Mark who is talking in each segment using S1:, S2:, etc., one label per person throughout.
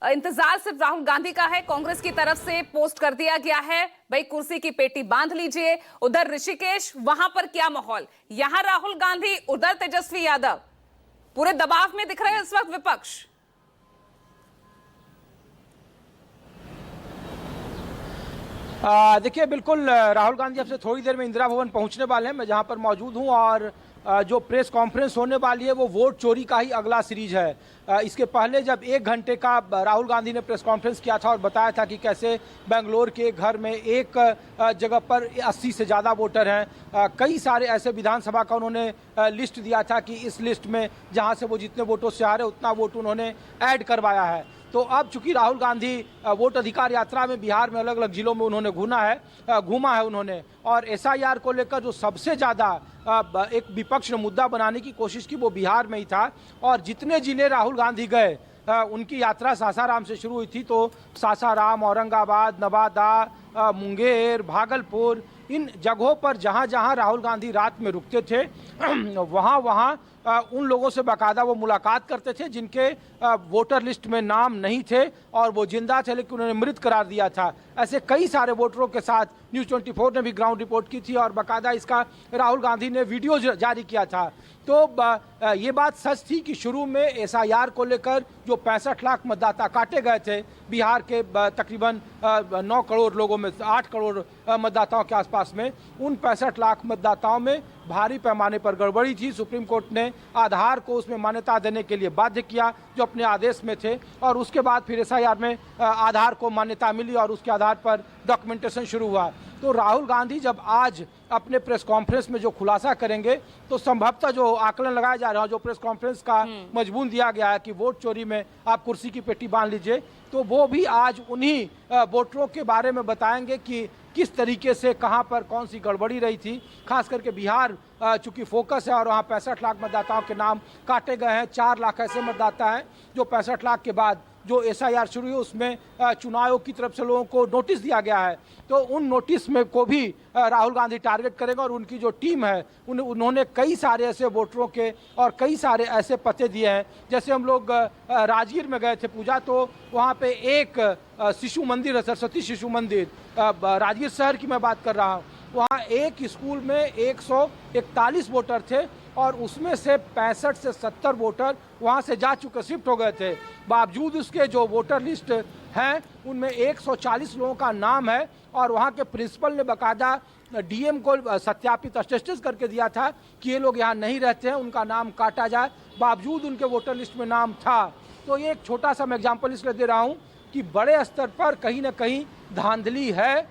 S1: इंतजार सिर्फ राहुल गांधी का है। कांग्रेस की तरफ से पोस्ट कर दिया गया है, भाई कुर्सी की पेटी बांध लीजिए। उधर ऋषिकेश, वहां पर क्या माहौल? यहां राहुल गांधी, उधर तेजस्वी यादव, पूरे दबाव में दिख रहे हैं इस वक्त विपक्ष।
S2: देखिए, बिल्कुल राहुल गांधी अब से थोड़ी देर में इंदिरा भवन पहुंचने वाले हैं। मैं जहां पर मौजूद हूं और जो प्रेस कॉन्फ्रेंस होने वाली है वो वोट चोरी का ही अगला सीरीज है। इसके पहले जब 1 घंटे का राहुल गांधी ने प्रेस कॉन्फ्रेंस किया था और बताया था कि कैसे बेंगलोर के घर में एक जगह पर 80 से ज़्यादा वोटर हैं। कई सारे ऐसे विधानसभा का उन्होंने लिस्ट दिया था कि इस लिस्ट में जहाँ से वो जितने वोटों से आ रहे उतना वोट उन्होंने ऐड करवाया है। तो अब चूंकि राहुल गांधी वोट अधिकार यात्रा में बिहार में अलग अलग जिलों में उन्होंने घूमा है उन्होंने, और एसआईआर को लेकर जो सबसे ज़्यादा एक विपक्ष ने मुद्दा बनाने की कोशिश की वो बिहार में ही था। और जितने जिले राहुल गांधी गए उनकी यात्रा सासाराम से शुरू हुई थी, तो सासाराम, औरंगाबाद, नवादा, मुंगेर, भागलपुर, इन जगहों पर जहाँ जहाँ राहुल गांधी रात में रुकते थे वहाँ उन लोगों से बाकायदा वो मुलाकात करते थे जिनके वोटर लिस्ट में नाम नहीं थे और वो जिंदा थे लेकिन उन्होंने मृत करार दिया था। ऐसे कई सारे वोटरों के साथ न्यूज़ 24 ने भी ग्राउंड रिपोर्ट की थी और बाकायदा इसका राहुल गांधी ने वीडियो जारी किया था। तो ये बात सच थी कि शुरू में एसआईआर को लेकर जो 65 लाख मतदाता काटे गए थे बिहार के तकरीबन 9 करोड़ लोगों में, 8 करोड़ मतदाताओं के आसपास में, उन 65 लाख मतदाताओं में भारी पैमाने पर गड़बड़ी थी। सुप्रीम कोर्ट ने आधार को उसमें मान्यता देने के लिए बाध्य किया जो अपने आदेश में थे, और उसके बाद फिर एसआईआर में आधार को मान्यता मिली और उसके आधार पर डॉक्यूमेंटेशन शुरू हुआ। तो राहुल गांधी जब आज अपने प्रेस कॉन्फ्रेंस में जो खुलासा करेंगे तो संभवतः जो आकलन लगाया जा रहा है, जो प्रेस कॉन्फ्रेंस का मजमून दिया गया है कि वोट चोरी में आप कुर्सी की पेटी बांध लीजिए, तो वो भी आज उन्हीं वोटरों के बारे में बताएंगे कि किस तरीके से कहां पर कौन सी गड़बड़ी रही थी। खास करके बिहार चूंकि फोकस है और वहां 65 लाख मतदाताओं के नाम काटे गए हैं। 4 लाख ऐसे मतदाता हैं जो 65 लाख के बाद जो एसआईआर शुरू हुई उसमें चुनाव आयोग की तरफ से लोगों को नोटिस दिया गया है, तो उन नोटिस में को भी राहुल गांधी टारगेट करेंगे। और उनकी जो टीम है उन्होंने कई सारे ऐसे वोटरों के और कई सारे ऐसे पते दिए हैं। जैसे हम लोग राजगीर में गए थे पूजा, तो वहाँ पे एक शिशु मंदिर है, सरस्वती शिशु मंदिर, राजगीर शहर की मैं बात कर रहा हूँ। वहाँ एक स्कूल में 141 वोटर थे और उसमें से 65 से 70 वोटर वहाँ से जा चुके, शिफ्ट हो गए थे। बावजूद उसके जो वोटर लिस्ट हैं उनमें 140 लोगों का नाम है और वहाँ के प्रिंसिपल ने बाकायदा डीएम को सत्यापित अटेस्टेड करके दिया था कि ये लोग यहाँ नहीं रहते हैं, उनका नाम काटा जाए। बावजूद उनके वोटर लिस्ट में नाम था। तो ये एक छोटा सा मैं एग्जाम्पल इसलिए दे रहा हूँ कि बड़े स्तर पर कहीं ना कहीं धांधली है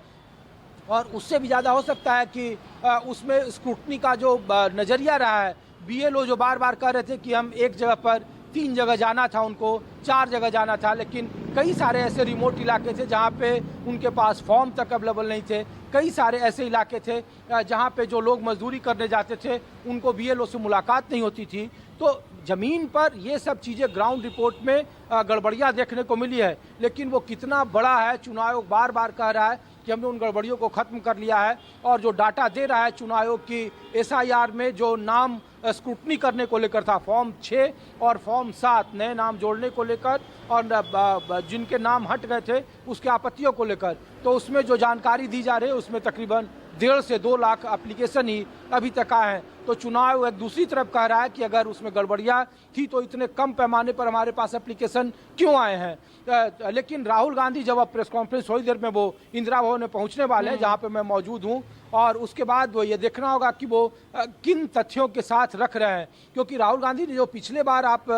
S2: और उससे भी ज़्यादा हो सकता है कि उसमें स्क्रूटनी का जो नज़रिया रहा है। बीएलओ जो बार बार कह रहे थे कि हम एक जगह पर 3 जगह जाना था, उनको 4 जगह जाना था, लेकिन कई सारे ऐसे रिमोट इलाके थे जहाँ पे उनके पास फॉर्म तक अवेलेबल नहीं थे। कई सारे ऐसे इलाके थे जहाँ पे जो लोग मजदूरी करने जाते थे उनको बीएलओ से मुलाकात नहीं होती थी। तो ज़मीन पर ये सब चीज़ें ग्राउंड रिपोर्ट में गड़बड़ियाँ देखने को मिली है, लेकिन वो कितना बड़ा है, चुनाव आयोग बार बार कह रहा है कि हमने उन गड़बड़ियों को ख़त्म कर लिया है। और जो डाटा दे रहा है चुनाव आयोग की एसआईआर में जो नाम स्क्रूटनी करने को लेकर था, फॉर्म 6 और फॉर्म 7 नए नाम जोड़ने को लेकर और जिनके नाम हट गए थे उसके आपत्तियों को लेकर, तो उसमें जो जानकारी दी जा रही है उसमें तकरीबन 1.5 से 2 लाख एप्लीकेशन ही अभी तक आए हैं। तो चुनाव एक दूसरी तरफ कह रहा है कि अगर उसमें गड़बड़ियाँ थी तो इतने कम पैमाने पर हमारे पास एप्लीकेशन क्यों आए हैं। लेकिन राहुल गांधी जब अब प्रेस कॉन्फ्रेंस थोड़ी देर में वो इंदिरा भवन में पहुंचने वाले हैं जहां पे मैं मौजूद हूं, और उसके बाद वो ये देखना होगा कि वो किन तथ्यों के साथ रख रहे हैं। क्योंकि राहुल गांधी ने जो पिछले बार आप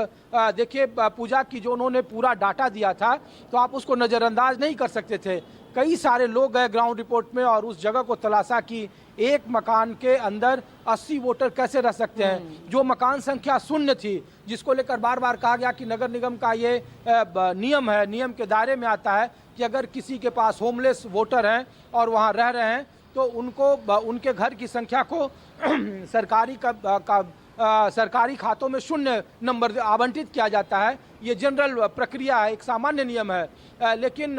S2: देखिए पूजा की जो उन्होंने पूरा डाटा दिया था तो आप उसको नज़रअंदाज नहीं कर सकते थे। कई सारे लोग गए ग्राउंड रिपोर्ट में और उस जगह को तलाशा कि एक मकान के अंदर 80 वोटर कैसे रह सकते हैं। जो मकान संख्या 0 थी, जिसको लेकर बार बार कहा गया कि नगर निगम का ये नियम है, नियम के दायरे में आता है कि अगर किसी के पास होमलेस वोटर हैं और वहाँ रह रहे हैं तो उनको उनके घर की संख्या को सरकारी खातों में 0 नंबर आवंटित किया जाता है। ये जनरल प्रक्रिया है, एक सामान्य नियम है। लेकिन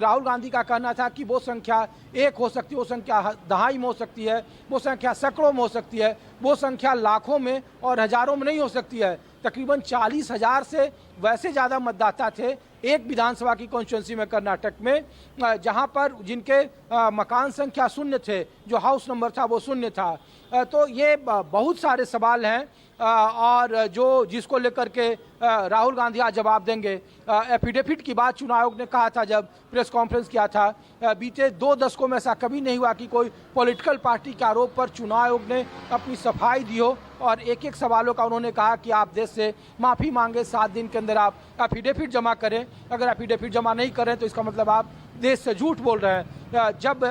S2: राहुल गांधी का कहना था कि वो संख्या 1 हो सकती है, वो संख्या दहाई में हो सकती है, वो संख्या सैकड़ों में हो सकती है, वो संख्या लाखों में और हजारों में नहीं हो सकती है। तकरीबन 40,000 से वैसे ज़्यादा मतदाता थे एक विधानसभा की कॉन्स्टिट्यूंसी में कर्नाटक में, जहां पर जिनके मकान संख्या शून्य थे, जो हाउस नंबर था वो शून्य था। तो ये बहुत सारे सवाल हैं और जिसको लेकर के राहुल गांधी आज जवाब देंगे। एफिडेविट की बात चुनाव आयोग ने कहा था जब प्रेस कॉन्फ्रेंस किया था। बीते 2 दशकों में ऐसा कभी नहीं हुआ कि कोई पॉलिटिकल पार्टी के आरोप पर चुनाव आयोग ने अपनी सफाई दी हो और एक एक सवालों का उन्होंने कहा कि आप देश से माफ़ी मांगे, 7 दिन के अंदर आप एफिडेविट जमा करें। अगर एफिडेविट जमा नहीं करें तो इसका मतलब आप देश से झूठ बोल रहे हैं। जब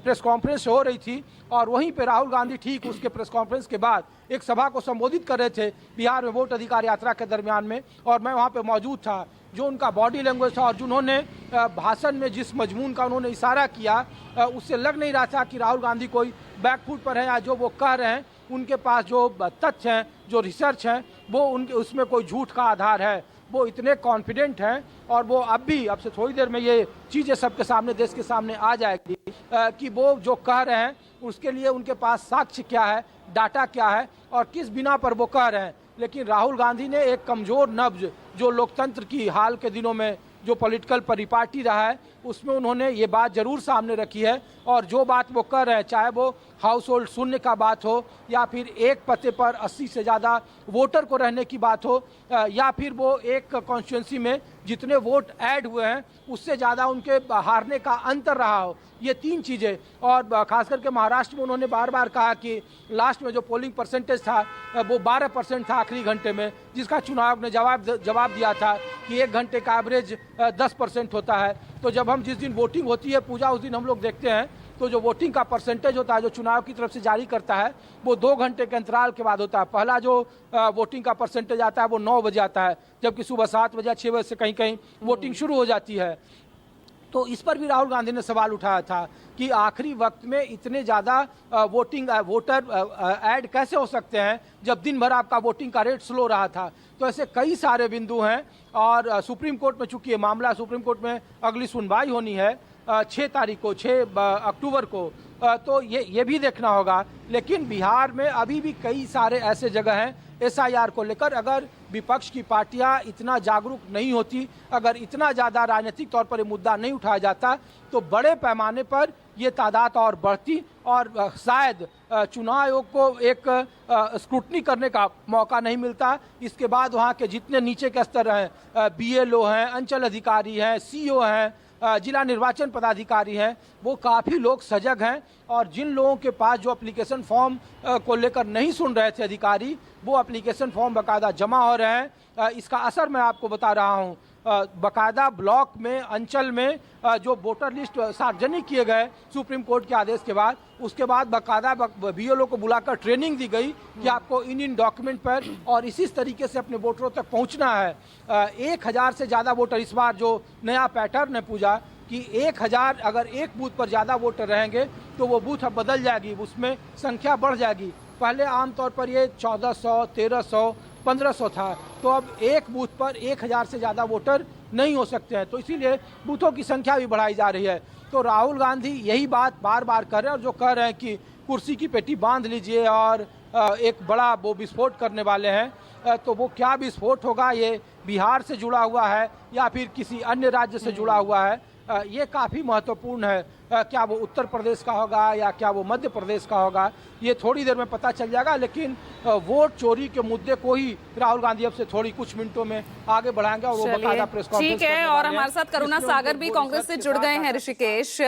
S2: प्रेस कॉन्फ्रेंस हो रही थी और वहीं पे राहुल गांधी ठीक उसके प्रेस कॉन्फ्रेंस के बाद एक सभा को संबोधित कर रहे थे बिहार में वोट अधिकार यात्रा के दरमियान में, और मैं वहाँ पे मौजूद था। जो उनका बॉडी लैंग्वेज था और जिन्होंने भाषण में जिस मजमून का उन्होंने इशारा किया, उससे लग नहीं रहा था कि राहुल गांधी कोई बैकफुट पर है या जो वो कह रहे हैं उनके पास जो तथ्य हैं, जो रिसर्च हैं, वो उनके उसमें कोई झूठ का आधार है। वो इतने कॉन्फिडेंट हैं और वो अब से थोड़ी देर में ये चीज़ें सबके सामने, देश के सामने आ जाएगी कि वो जो कह रहे हैं उसके लिए उनके पास साक्ष्य क्या है, डाटा क्या है और किस बिना पर वो कह रहे हैं। लेकिन राहुल गांधी ने एक कमज़ोर नब्ज जो लोकतंत्र की हाल के दिनों में जो पॉलिटिकल परिपाटी रहा है उसमें उन्होंने ये बात जरूर सामने रखी है। और जो बात वो कर रहे हैं, चाहे वो हाउस होल्ड शून्य का बात हो या फिर एक पते पर 80 से ज़्यादा वोटर को रहने की बात हो, या फिर वो एक कॉन्स्टिट्यूंसी में जितने वोट ऐड हुए हैं उससे ज़्यादा उनके हारने का अंतर रहा हो, ये 3 चीज़ें। और खास करके महाराष्ट्र में उन्होंने बार बार कहा कि लास्ट में जो पोलिंग परसेंटेज था वो 12% था आखिरी घंटे में, जिसका चुनाव ने जवाब दिया था कि 1 घंटे का एवरेज 10% होता है। तो जब हम जिस दिन वोटिंग होती है पूजा, उस दिन हम लोग देखते हैं तो जो वोटिंग का परसेंटेज होता है जो चुनाव की तरफ से जारी करता है वो 2 घंटे के अंतराल के बाद होता है। पहला जो वोटिंग का परसेंटेज आता है वो 9 बजे आता है, जबकि सुबह 7 बजे 6 बजे से कहीं कहीं वोटिंग शुरू हो जाती है। तो इस पर भी राहुल गांधी ने सवाल उठाया था कि आखिरी वक्त में इतने ज़्यादा वोटर ऐड कैसे हो सकते हैं जब दिन भर आपका वोटिंग का रेट स्लो रहा था। तो ऐसे कई सारे बिंदु हैं और सुप्रीम कोर्ट में चूंकि ये मामला सुप्रीम कोर्ट में अगली सुनवाई होनी है 6 तारीख को, 6 अक्टूबर को, तो ये भी देखना होगा। लेकिन बिहार में अभी भी कई सारे ऐसे जगह हैं SIR को लेकर, अगर विपक्ष की पार्टियां इतना जागरूक नहीं होती, अगर इतना ज़्यादा राजनीतिक तौर पर ये मुद्दा नहीं उठाया जाता तो बड़े पैमाने पर ये तादाद और बढ़ती और शायद चुनाव आयोग को एक स्क्रूटनी करने का मौका नहीं मिलता। इसके बाद वहाँ के जितने नीचे के स्तर हैं, BLO हैं, अंचल अधिकारी हैं, CO हैं, जिला निर्वाचन पदाधिकारी हैं, वो काफ़ी लोग सजग हैं और जिन लोगों के पास जो एप्लीकेशन फॉर्म को लेकर नहीं सुन रहे थे अधिकारी, वो एप्लीकेशन फॉर्म बाकायदा जमा हो रहे हैं। इसका असर मैं आपको बता रहा हूँ, बाकायदा ब्लॉक में, अंचल में जो वोटर लिस्ट सार्वजनिक किए गए सुप्रीम कोर्ट के आदेश के बाद, उसके बाद बाकायदा BLO को बुलाकर ट्रेनिंग दी गई कि आपको इन डॉक्यूमेंट पर और इसी तरीके से अपने वोटरों तक पहुंचना है। 1000 से ज़्यादा वोटर, इस बार जो नया पैटर्न है पूजा कि 1000 अगर एक बूथ पर ज़्यादा वोटर रहेंगे तो वो बूथ अब बदल जाएगी, उसमें संख्या बढ़ जाएगी। पहले आमतौर पर ये 1400, 1300, 1500 था, तो अब एक बूथ पर 1000 से ज़्यादा वोटर नहीं हो सकते हैं। तो इसीलिए बूथों की संख्या भी बढ़ाई जा रही है। तो राहुल गांधी यही बात बार बार कर रहे हैं और जो कह रहे हैं कि कुर्सी की पेटी बांध लीजिए और एक बड़ा वो विस्फोट करने वाले हैं, तो वो क्या विस्फोट होगा, ये बिहार से जुड़ा हुआ है या फिर किसी अन्य राज्य से जुड़ा हुआ है, ये काफ़ी महत्वपूर्ण है। क्या वो उत्तर प्रदेश का होगा या क्या वो मध्य प्रदेश का होगा, ये थोड़ी देर में पता चल जाएगा। लेकिन वोट चोरी के मुद्दे को ही राहुल गांधी अब से थोड़ी कुछ मिनटों में आगे बढ़ाएंगे और वो बकायदा प्रेस कॉन्फ्रेंस
S1: ठीक है। और हमारे साथ करुणा सागर भी कांग्रेस से जुड़ गए हैं ऋषिकेश।